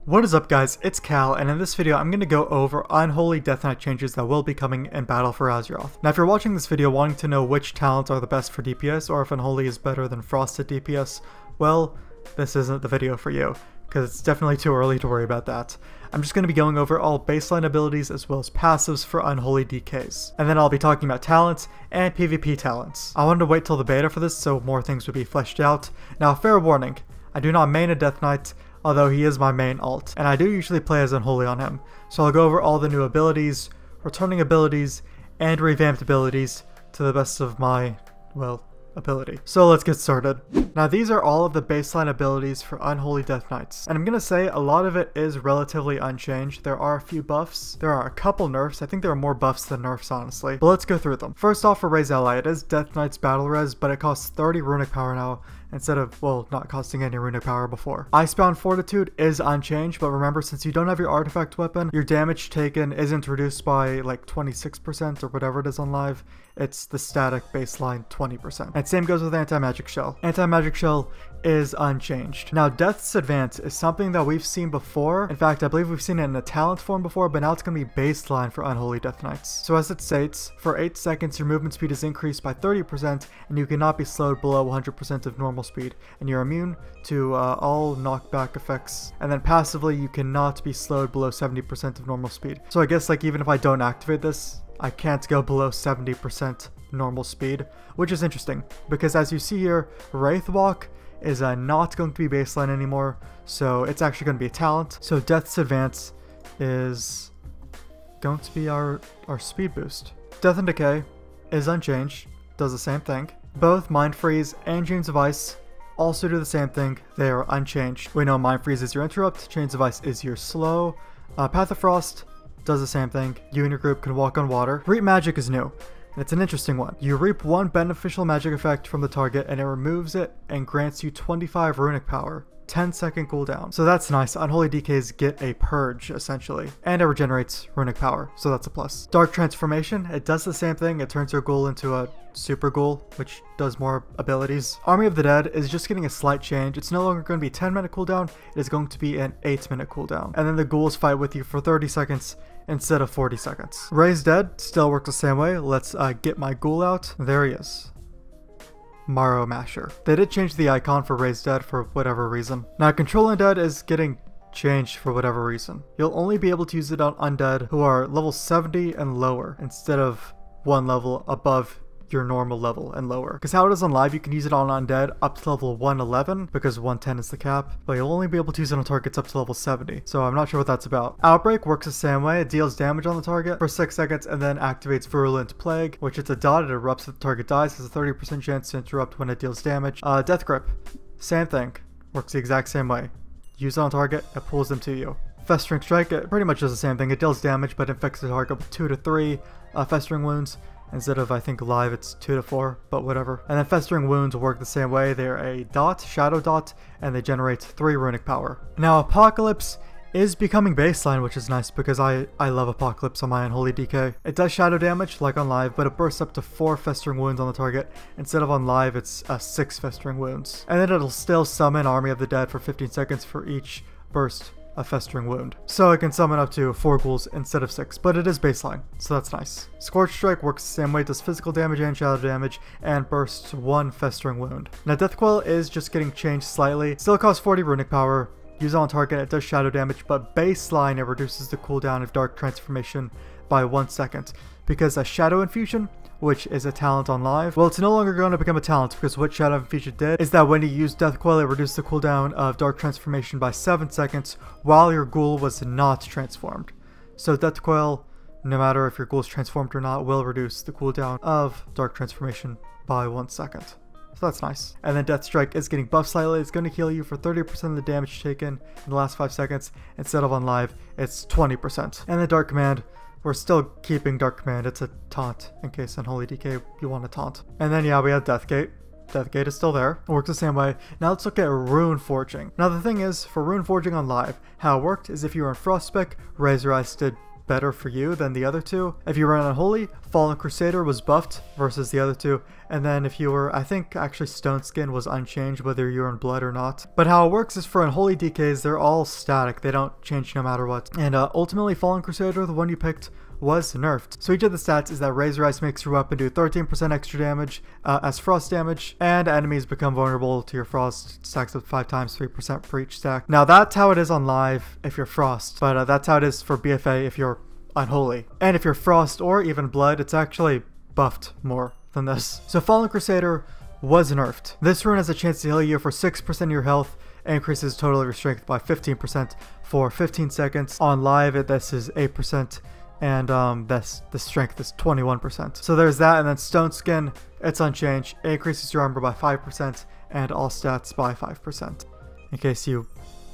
What is up guys, it's Cal, and in this video I'm going to go over Unholy Death Knight changes that will be coming in battle for Azeroth. Now if you're watching this video wanting to know which talents are the best for DPS or if Unholy is better than Frosted DPS, well, this isn't the video for you, because it's definitely too early to worry about that. I'm just going to be going over all baseline abilities as well as passives for Unholy DKs. And then I'll be talking about talents and PvP talents. I wanted to wait till the beta for this so more things would be fleshed out. Now fair warning, I do not main a Death Knight, although he is my main alt, and I do usually play as Unholy on him, so I'll go over all the new abilities, returning abilities, and revamped abilities to the best of my, well, ability. So let's get started. Now these are all of the baseline abilities for Unholy Death Knights, and I'm gonna say a lot of it is relatively unchanged. There are a few buffs, there are a couple nerfs. I think there are more buffs than nerfs honestly, but let's go through them. First off, for Raise Ally, it is Death Knight's battle res, but it costs 30 runic power now, instead of, well, not costing any runic power before. Icebound Fortitude is unchanged, but remember, since you don't have your artifact weapon, your damage taken isn't reduced by like 26% or whatever it is on live. It's the static baseline 20%. And same goes with Anti-Magic Shell. Anti-Magic Shell is unchanged. Now Death's Advance is something that we've seen before. In fact, I believe we've seen it in a talent form before, but now it's going to be baseline for Unholy Death Knights. So as it states, for 8 seconds your movement speed is increased by 30% and you cannot be slowed below 100% of normal speed, and you're immune to all knockback effects. And then passively you cannot be slowed below 70% of normal speed. So I guess like even if I don't activate this, I can't go below 70% normal speed, which is interesting because as you see here, Wraith Walk is not going to be baseline anymore, so it's actually going to be a talent. So Death's Advance is going to be our speed boost. Death and Decay is unchanged, does the same thing. Both Mind Freeze and Chains of Ice also do the same thing, they are unchanged. We know Mind Freeze is your interrupt, Chains of Ice is your slow. Path of Frost does the same thing, you and your group can walk on water. Reap Magic is new, and it's an interesting one. You reap one beneficial magic effect from the target and it removes it and grants you 25 runic power. 10-second cooldown. So that's nice. Unholy DKs get a purge, essentially. And it regenerates runic power, so that's a plus. Dark Transformation, it does the same thing. It turns your ghoul into a super ghoul, which does more abilities. Army of the Dead is just getting a slight change. It's no longer going to be 10-minute cooldown, it is going to be an 8-minute cooldown. And then the ghouls fight with you for 30 seconds instead of 40 seconds. Raise Dead still works the same way. Let's get my ghoul out. There he is. Marrow Masher. They did change the icon for Raise Dead for whatever reason. Now Control Undead is getting changed for whatever reason. You'll only be able to use it on undead who are level 70 and lower instead of one level above your normal level and lower. Because how it is on live, you can use it on undead up to level 111 because 110 is the cap, but you'll only be able to use it on targets up to level 70. So I'm not sure what that's about. Outbreak works the same way. It deals damage on the target for 6 seconds and then activates Virulent Plague, which it's a dot, it erupts if the target dies, has a 30% chance to interrupt when it deals damage. Death Grip, same thing, works the exact same way. Use it on target, it pulls them to you. Festering Strike, it pretty much does the same thing. It deals damage but infects the target with 2 to 3 Festering Wounds. Instead of, I think, live, it's 2 to 4, but whatever. And then Festering Wounds work the same way. They're a dot, shadow dot, and they generate 3 runic power. Now, Apocalypse is becoming baseline, which is nice because I love Apocalypse on my Unholy DK. It does shadow damage, like on live, but it bursts up to 4 Festering Wounds on the target. Instead of on live, it's 6 Festering Wounds. And then it'll still summon Army of the Dead for 15 seconds for each burst a Festering Wound. So it can summon up to 4 ghouls instead of 6, but it is baseline, so that's nice. Scorch Strike works the same way, does physical damage and shadow damage, and bursts 1 Festering Wound. Now Death Coil is just getting changed slightly. Still costs 40 runic power, use it on target, it does shadow damage, but baseline it reduces the cooldown of Dark Transformation by 1 second. Because a Shadow Infusion, which is a talent on live, well, it's no longer going to become a talent because what Shadow Infusion did is that when you use Death Coil, it reduced the cooldown of Dark Transformation by 7 seconds while your ghoul was not transformed. So Death Coil, no matter if your ghoul is transformed or not, will reduce the cooldown of Dark Transformation by 1 second. So that's nice. And then Death Strike is getting buffed slightly. It's going to heal you for 30% of the damage taken in the last 5 seconds. Instead of on live, it's 20%. And the Dark Command, we're still keeping Dark Command. It's a taunt in case Unholy DK you want to taunt. And then yeah, we have Deathgate. Deathgate is still there. It works the same way. Now let's look at Rune Forging. Now the thing is, for Rune Forging on live, how it worked is if you were in Frostspec, Razor Eyes did better for you than the other two. If you were an Unholy, Fallen Crusader was buffed versus the other two. And then if you were, I think actually Stone Skin was unchanged whether you're in blood or not. But how it works is for Unholy DKs, they're all static. They don't change no matter what. And ultimately Fallen Crusader, the one you picked, was nerfed. So each of the stats is that Razor Ice makes your weapon do 13% extra damage as frost damage, and enemies become vulnerable to your frost. Stacks up 5 times, 3% for each stack. Now that's how it is on live if you're frost, but that's how it is for BFA if you're Unholy. And if you're frost or even blood, it's actually buffed more than this. So Fallen Crusader was nerfed. This rune has a chance to heal you for 6% of your health and increases total of your strength by 15% for 15 seconds. On live, this is 8%. And the strength is 21%. So there's that, and then Stone Skin, it's unchanged. It increases your armor by 5% and all stats by 5%, in case you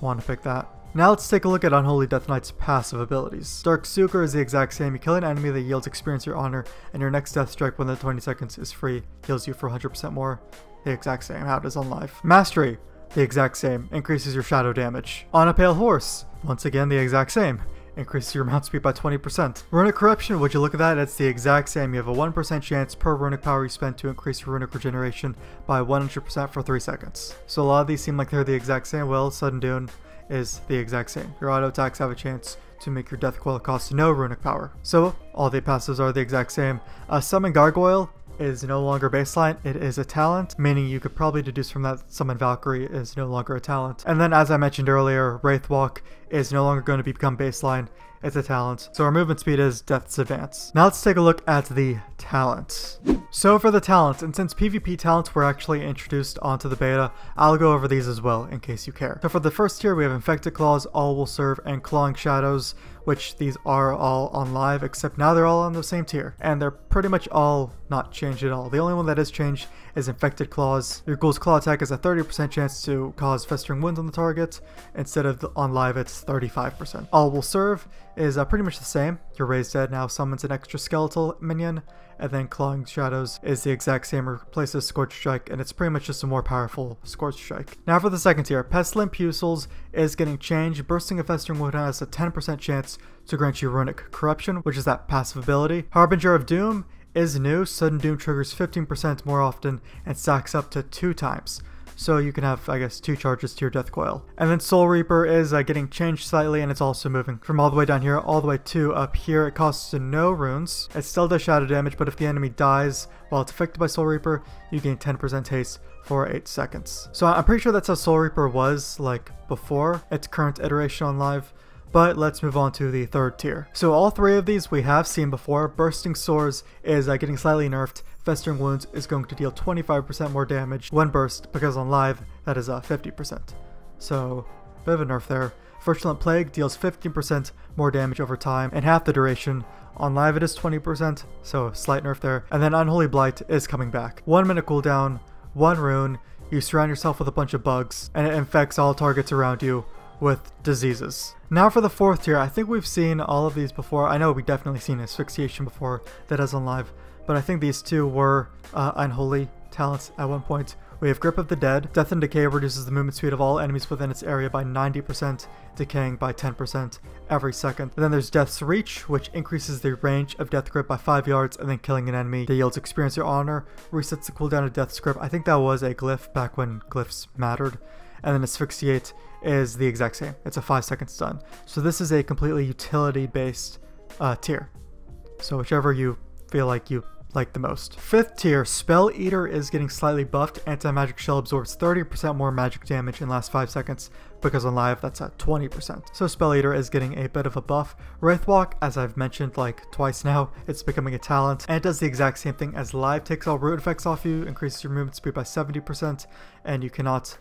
want to pick that. Now let's take a look at Unholy Death Knight's passive abilities. Dark Sucre is the exact same. You kill an enemy that yields experience or honor, and your next death strike within 20 seconds is free. Heals you for 100% more. The exact same, how it is on live. Mastery, the exact same. Increases your shadow damage. On a Pale Horse, once again the exact same. Increases your mount speed by 20%. Runic Corruption, would you look at that? It's the exact same. You have a 1% chance per runic power you spend to increase your runic regeneration by 100% for 3 seconds. So a lot of these seem like they're the exact same. Well, Sudden Doom is the exact same. Your auto attacks have a chance to make your death coil cost no runic power. So all the passives are the exact same. Summon Gargoyle is no longer baseline, it is a talent, meaning you could probably deduce from that Summon Valkyrie is no longer a talent. And then as I mentioned earlier, Wraithwalk is no longer going to become baseline, it's a talent. So our movement speed is Death's Advance. Now let's take a look at the talents. So for the talents, and since PvP talents were actually introduced onto the beta, I'll go over these as well in case you care. So for the first tier we have Infected Claws, All Will Serve, and Clawing Shadows, which these are all on live, except now they're all on the same tier. And they're pretty much all not changed at all. The only one that is changed is Infected Claws. Your Ghoul's Claw attack has a 30% chance to cause festering wounds on the target. Instead of on live, it's 35%. All Will Serve is pretty much the same. Your Raised Dead now summons an extra skeletal minion, and then Clawing Shadows is the exact same, replaces Scorch Strike, and it's pretty much just a more powerful Scorch Strike. Now for the second tier, Pestilent Pucils is getting changed. Bursting a Festering Wound has a 10% chance to grant you Runic Corruption, which is that passive ability. Harbinger of Doom is new. Sudden Doom triggers 15% more often and stacks up to 2 times. So you can have, I guess, 2 charges to your Death Coil. And then Soul Reaper is getting changed slightly, and it's also moving from all the way down here all the way to up here. It costs no runes. It still does shadow damage, but if the enemy dies while it's affected by Soul Reaper, you gain 10% haste for 8 seconds. So I'm pretty sure that's how Soul Reaper was like before its current iteration on live. But let's move on to the third tier. So all 3 of these we have seen before. Bursting Swords is getting slightly nerfed. Festering Wounds is going to deal 25% more damage when burst, because on live that is 50%. So bit of a nerf there. Virulent Plague deals 15% more damage over time and half the duration. On live it is 20%, so slight nerf there. And then Unholy Blight is coming back. 1 minute cooldown, 1 rune, you surround yourself with a bunch of bugs, and it infects all targets around you with diseases. Now for the fourth tier, I think we've seen all of these before. I know we definitely seen Asphyxiation before, that is on live, but I think these two were Unholy talents at one point. We have Grip of the Dead. Death and Decay reduces the movement speed of all enemies within its area by 90%, decaying by 10% every second. And then there's Death's Reach, which increases the range of Death Grip by 5 yards, and then killing an enemy that yields experience or honor, resets the cooldown of Death's Grip. I think that was a glyph back when glyphs mattered. And then Asphyxiate is the exact same. It's a 5-second stun. So this is a completely utility-based tier. So whichever you feel like you like the most. Fifth tier, Spell Eater is getting slightly buffed. Anti-Magic Shell absorbs 30% more magic damage in the last 5 seconds, because on live that's at 20%. So Spell Eater is getting a bit of a buff. Wraithwalk, as I've mentioned like twice now, it's becoming a talent, and it does the exact same thing as live. Takes all root effects off you, increases your movement speed by 70%, and you cannot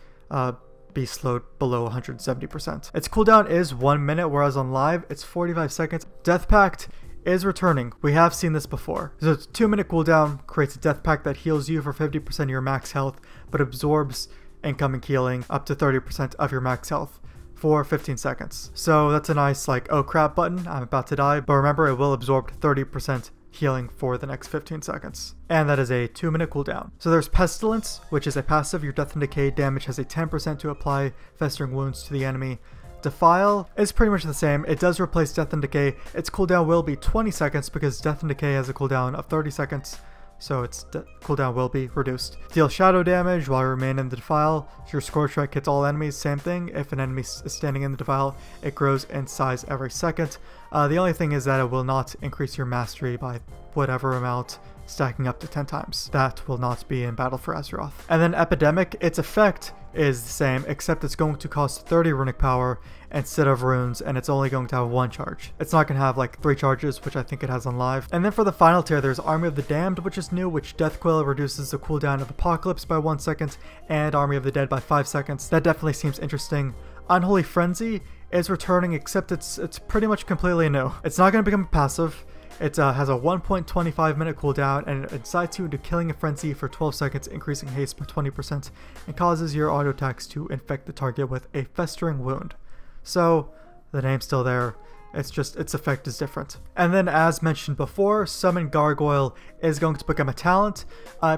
be slowed below 170%. Its cooldown is 1 minute, whereas on live it's 45 seconds. Death Pact is returning. We have seen this before. So it's 2 minute cooldown, creates a Death Pact that heals you for 50% of your max health, but absorbs incoming healing up to 30% of your max health for 15 seconds. So that's a nice like, oh crap button, I'm about to die, but remember it will absorb 30% healing for the next 15 seconds. And that is a 2 minute cooldown. So there's Pestilence, which is a passive. Your Death and Decay damage has a 10% to apply festering wounds to the enemy. Defile is pretty much the same. It does replace Death and Decay. Its cooldown will be 20 seconds because Death and Decay has a cooldown of 30 seconds. So its cooldown will be reduced. Deal shadow damage while you remain in the Defile. Your Scorch Strike hits all enemies, same thing. If an enemy is standing in the Defile, it grows in size every second. The only thing is that it will not increase your mastery by whatever amount, stacking up to 10 times. That will not be in Battle for Azeroth. And then Epidemic, its effect is the same, except it's going to cost 30 runic power instead of runes, and it's only going to have 1 charge. It's not going to have like 3 charges, which I think it has on live. And then for the final tier, there's Army of the Damned, which is new, which Deathquill reduces the cooldown of Apocalypse by 1 second, and Army of the Dead by 5 seconds. That definitely seems interesting. Unholy Frenzy is returning, except it's pretty much completely new. It's not going to become passive. It has a 1.25 minute cooldown, and it incites you into killing a frenzy for 12 seconds, increasing haste by 20%, and causes your auto attacks to infect the target with a festering wound. So the name's still there, it's just its effect is different. And then, as mentioned before, Summon Gargoyle is going to become a talent.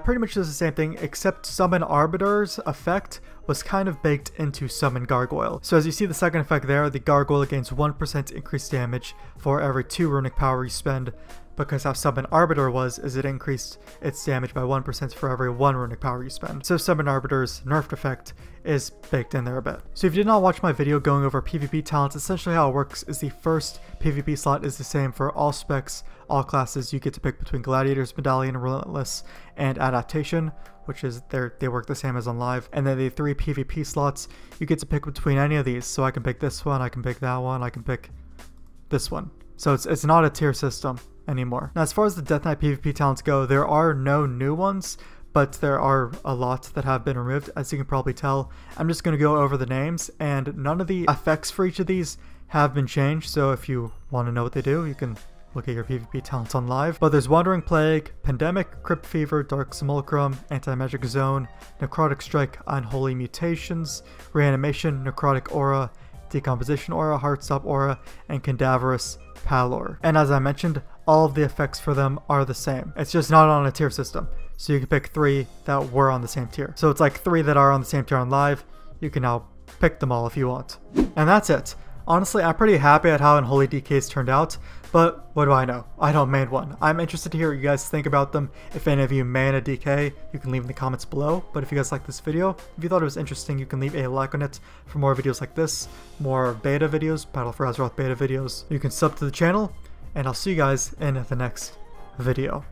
Pretty much does the same thing, except Summon Arbiter's effect was kind of baked into Summon Gargoyle. So as you see the second effect there, the Gargoyle gains 1% increased damage for every 2 runic power you spend, because how Summon Arbiter was is it increased its damage by 1% for every 1 runic power you spend. So Summon Arbiter's nerfed effect is baked in there a bit. So if you did not watch my video going over PvP talents, essentially how it works is the first PvP slot is the same for all specs, all classes. You get to pick between Gladiators, Medallion, Relentless, and Adaptation, which is they work the same as on live. And then the 3 PvP slots, you get to pick between any of these. So I can pick this one, I can pick that one, I can pick this one. So it's not a tier system anymore. Now, as far as the Death Knight PvP talents go, there are no new ones, but there are a lot that have been removed, as you can probably tell. I'm just going to go over the names, and none of the effects for each of these have been changed, so if you want to know what they do, you can look at your PvP talents on live. But there's Wandering Plague, Pandemic, Crypt Fever, Dark Simulacrum, Anti-Magic Zone, Necrotic Strike, Unholy Mutations, Reanimation, Necrotic Aura, Decomposition Aura, Heartstop Aura, and Cadaverous Pallor. And as I mentioned, all of the effects for them are the same. It's just not on a tier system. So you can pick 3 that were on the same tier. So it's like 3 that are on the same tier on live. You can now pick them all if you want. And that's it. Honestly, I'm pretty happy at how Unholy DKs turned out, but what do I know? I don't main one. I'm interested to hear what you guys think about them. If any of you main a DK, you can leave in the comments below. But if you guys like this video, if you thought it was interesting, you can leave a like on it for more videos like this, more beta videos, Battle for Azeroth beta videos. You can sub to the channel, and I'll see you guys in the next video.